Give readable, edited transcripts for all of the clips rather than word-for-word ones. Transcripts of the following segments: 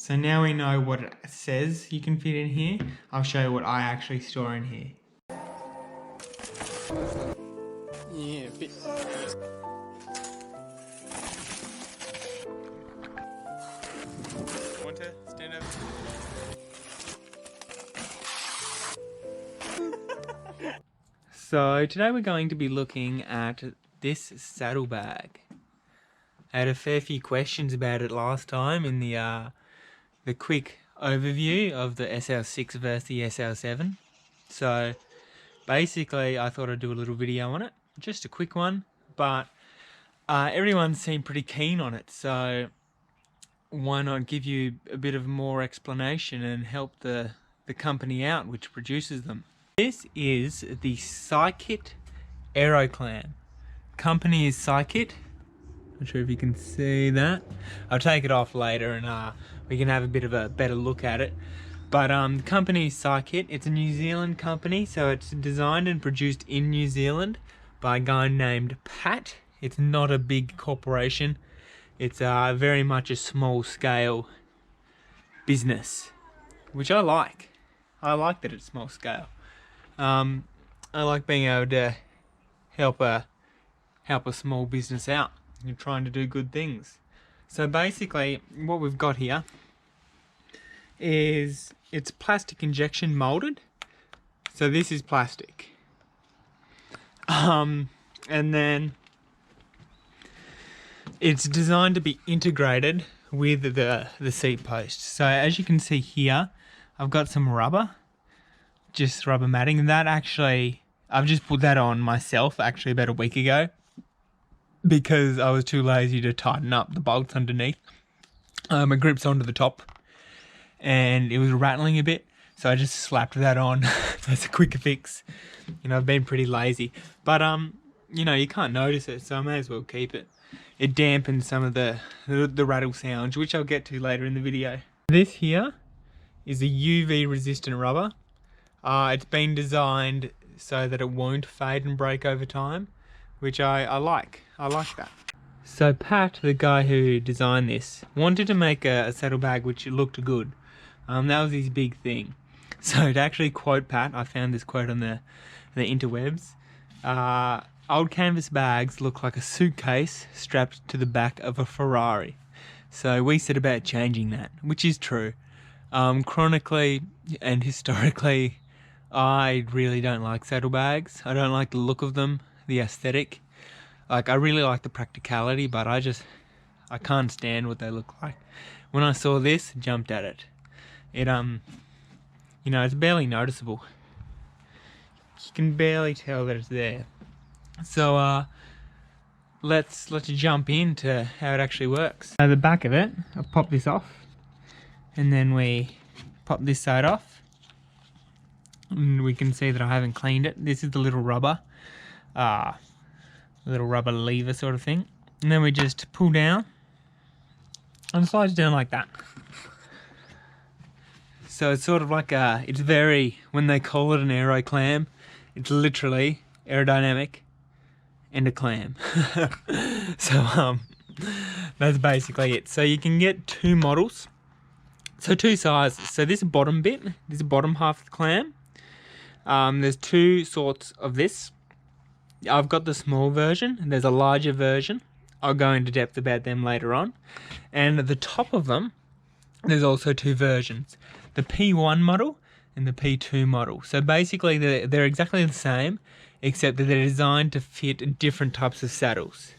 So now we know what it says you can fit in here. I'll show you what I actually store in here. Yeah, fit. Want to stand up? So today we're going to be looking at this saddlebag. I had a fair few questions about it last time in the quick overview of the SL6 versus the SL7. So basically I thought I'd do a little video on it, just a quick one, but everyone seemed pretty keen on it, so why not give you a bit of more explanation and help the company out which produces them. This is the Cyckit Aeroclam. Company is Cyckit. Not sure if you can see that. I'll take it off later and we can have a bit of a better look at it. But the company is Cyckit. It's a New Zealand company, so it's designed and produced in New Zealand by a guy named Pat. It's not a big corporation. It's very much a small scale business, which I like. I like that it's small scale. I like being able to help a small business out and trying to do good things. So basically what we've got here is it's plastic injection molded. So this is plastic. And then it's designed to be integrated with the seat post. So as you can see here, I've got some rubber, just rubber matting, and that actually, I've just put that on myself actually about a week ago because I was too lazy to tighten up the bolts underneath. It grips onto the top and it was rattling a bit, so I just slapped that on as a quick fix. You know, I've been pretty lazy, but you know, you can't notice it, so I may as well keep it. It dampens some of the rattle sounds, which I'll get to later in the video. This here is a UV resistant rubber. It's been designed so that it won't fade and break over time, which I like. I like that. So Pat, the guy who designed this, wanted to make a saddlebag which looked good. That was his big thing. So to actually quote Pat, I found this quote on the interwebs. Old canvas bags look like a suitcase strapped to the back of a Ferrari. So we set about changing that, which is true. Chronically and historically, I really don't like saddlebags. I don't like the look of them, the aesthetic. Like, I really like the practicality, but I can't stand what they look like. When I saw this, jumped at it. It you know, it's barely noticeable. You can barely tell that it's there. So let's jump into how it actually works. So the back of it, I'll pop this off, and then we pop this side off. And we can see that I haven't cleaned it. This is the little rubber lever sort of thing. And then we just pull down and it slides down like that. So it's sort of like it's very, when they call it an Aeroclam, it's literally aerodynamic and a clam. So that's basically it. So you can get two models. So two sizes. So this bottom bit, this bottom half of the clam, there's two sorts of this. I've got the small version, and there's a larger version. I'll go into depth about them later on. And at the top of them, there's also two versions. The P1 model and the P2 model. So basically they're exactly the same, except that they're designed to fit different types of saddles.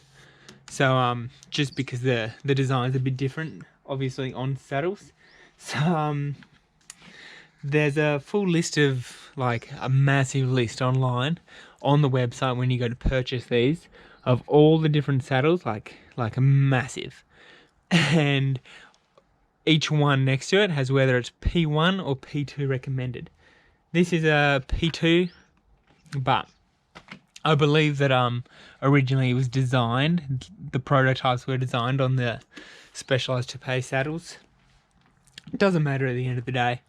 So just because the design's a bit different, obviously, on saddles. So there's a full list of, like a massive list online on the website when you go to purchase these, of all the different saddles, like a massive. And each one next to it has whether it's P1 or P2 recommended. This is a P2, but I believe that originally it was designed, the prototypes were designed on the Specialized Toupee saddles. It doesn't matter at the end of the day.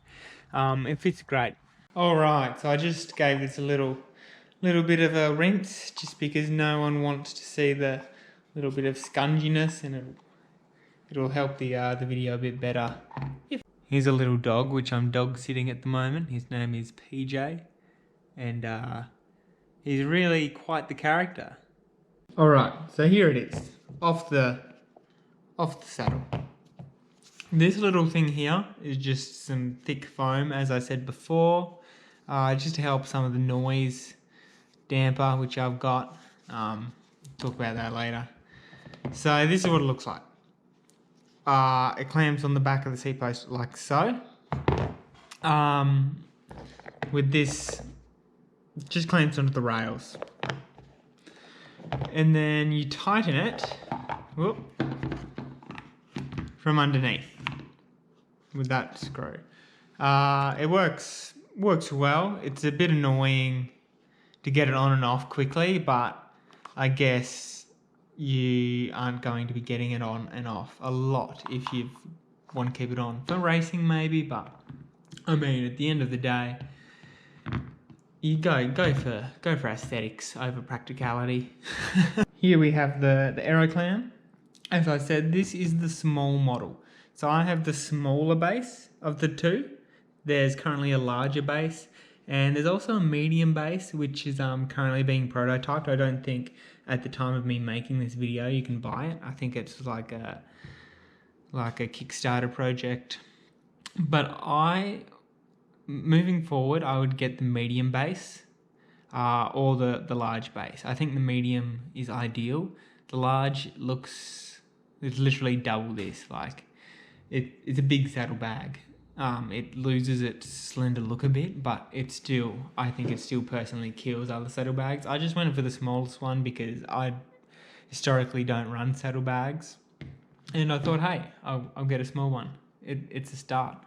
It fits great. Alright, so I just gave this a little bit of a rinse, just because no one wants to see the little bit of scunginess, and it'll help the video a bit better. Here's a little dog, which I'm dog sitting at the moment. His name is PJ, and he's really quite the character. All right, so here it is, off the saddle. This little thing here is just some thick foam, as I said before, just to help some of the noise damper, which I've got. Talk about that later. So this is what it looks like. It clamps on the back of the seat post like so. With this, it just clamps onto the rails. And then you tighten it from underneath with that screw. It works well. It's a bit annoying to get it on and off quickly, but I guess you aren't going to be getting it on and off a lot if you want to keep it on. For racing maybe, but I mean at the end of the day, you go for aesthetics over practicality. Here we have the Aeroclam. As I said, this is the small model. So I have the smaller base of the two. There's currently a larger base, and there's also a medium base, which is currently being prototyped. I don't think at the time of me making this video you can buy it. I think it's like a Kickstarter project. But moving forward, I would get the medium base or the large base. I think the medium is ideal. The large it's literally double this. Like it's a big saddlebag. It loses its slender look a bit, but I think it still personally kills other saddlebags. I just went for the smallest one because I historically don't run saddlebags, and I thought, hey, I'll get a small one. It's a start.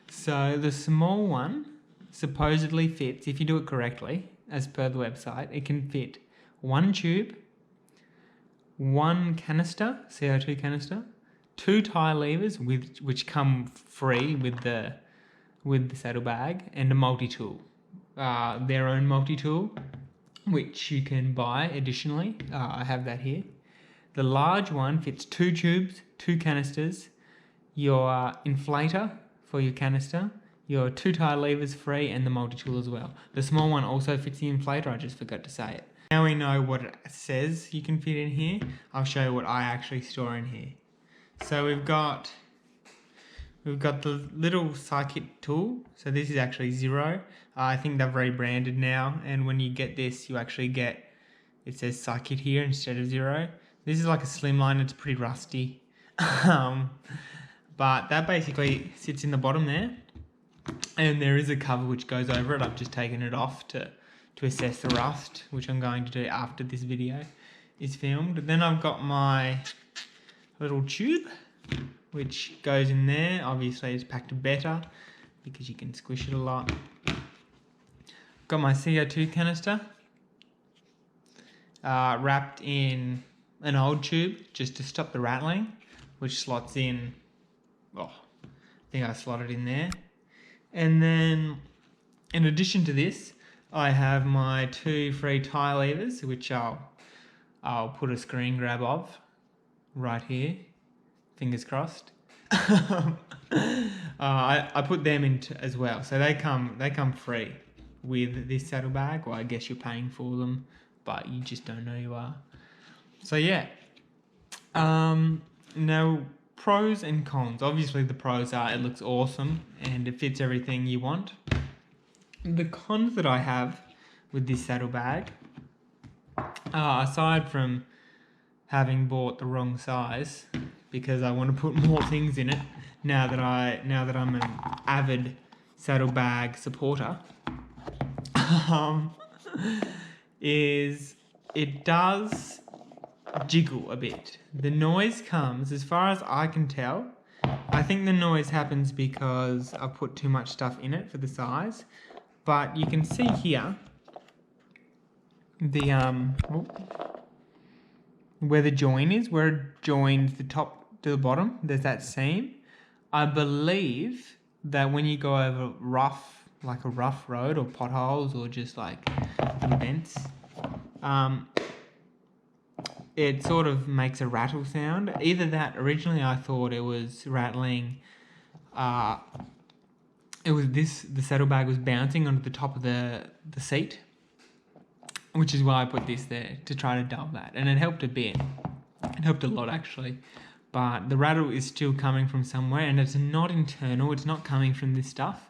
So the small one supposedly fits, if you do it correctly, as per the website, it can fit one tube, one canister, CO2 canister, 2 tie levers which come free with the saddlebag, and a multi-tool. Their own multi-tool, which you can buy additionally. I have that here. The large one fits 2 tubes, 2 canisters, your inflator for your canister, your 2 tie levers free, and the multi-tool as well. The small one also fits the inflator, I just forgot to say it. Now we know what it says you can fit in here. I'll show you what I actually store in here. So we've got the little Cyckit tool. So this is actually 0. I think they've rebranded now, and when you get this, you actually get, it says Cyckit here instead of 0. This is like a slimline, it's pretty rusty. But that basically sits in the bottom there, and there is a cover which goes over it. I've just taken it off to assess the rust, which I'm going to do after this video is filmed. Then I've got my little tube which goes in there. Obviously it's packed better because you can squish it a lot. Got my CO2 canister wrapped in an old tube just to stop the rattling, which slots in. I think I slotted in there. And then in addition to this, I have my 2 free tie levers, which I'll put a screen grab of right here. Fingers crossed. I put them in as well, so they come free with this saddlebag. Well, I guess you're paying for them, but you just don't know you are. So yeah. Now, pros and cons. Obviously the pros are it looks awesome and it fits everything you want. The cons that I have with this saddlebag, aside from having bought the wrong size because I want to put more things in it now that I'm an avid saddlebag supporter, is it does jiggle a bit. The noise comes, as far as I can tell, I think the noise happens because I put too much stuff in it for the size. But you can see here the where the join is, where it joins the top to the bottom, there's that seam. I believe that when you go over like a rough road or potholes or just like little dents, it sort of makes a rattle sound. Either that, originally I thought it was rattling, the saddlebag was bouncing onto the top of the seat, which is why I put this there to try to dull that, and it helped a bit. It helped a lot actually, but the rattle is still coming from somewhere, and it's not internal. It's not coming from this stuff.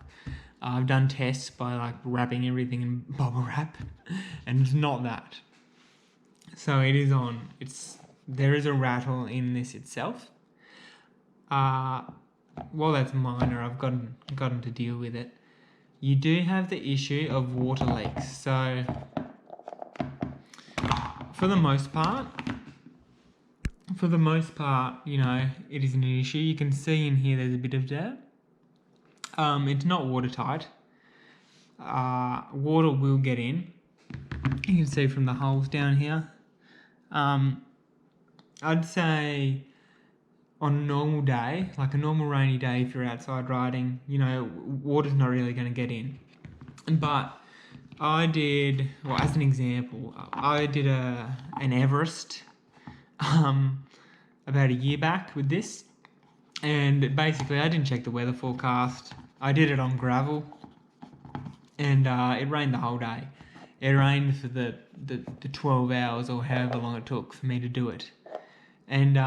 I've done tests by like wrapping everything in bubble wrap, and it's not that. So it is on. There is a rattle in this itself. Well, that's minor. I've gotten to deal with it. You do have the issue of water leaks. So for the most part, you know, it isn't an issue. You can see in here there's a bit of dirt. It's not watertight. Water will get in. You can see from the holes down here. I'd say on a normal day, like a normal rainy day, if you're outside riding, you know, water's not really going to get in. But I did, well, as an example, I did an Everest about a year back with this, and basically I didn't check the weather forecast. I did it on gravel, and it rained the whole day. It rained for the 12 hours or however long it took for me to do it. And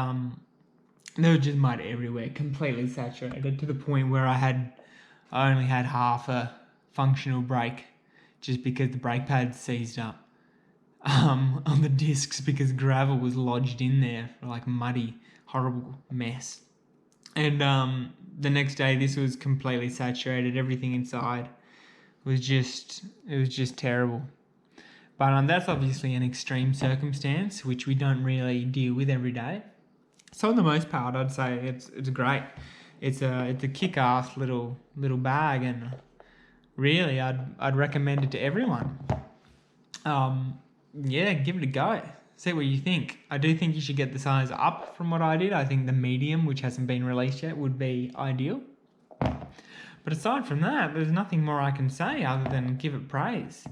there was just mud everywhere, completely saturated, to the point where I only had half a functional brake, just because the brake pad seized up on the discs, because gravel was lodged in there, like muddy, horrible mess. And the next day this was completely saturated. Everything inside was just terrible. But that's obviously an extreme circumstance which we don't really deal with every day. So for the most part, I'd say it's great. It's a kick-ass little bag, and really I'd recommend it to everyone. Yeah, give it a go. See what you think. I do think you should get the size up from what I did. I think the medium, which hasn't been released yet, would be ideal. But aside from that, there's nothing more I can say other than give it praise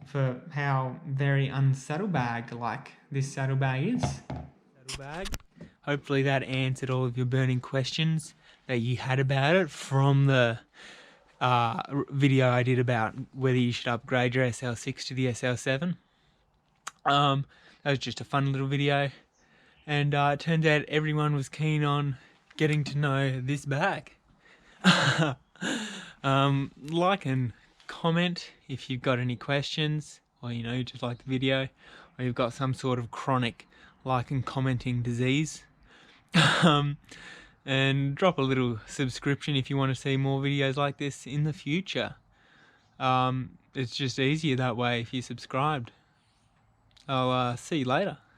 for how very unsaddlebag-like this saddlebag is. Saddlebag. Hopefully that answered all of your burning questions that you had about it from the video I did about whether you should upgrade your SL6 to the SL7. That was just a fun little video, and it turns out everyone was keen on getting to know this bag. Like and comment if you've got any questions, or you know, you just like the video, or you've got some sort of chronic like and commenting disease. And drop a little subscription if you want to see more videos like this in the future. It's just easier that way if you subscribed. I'll see you later.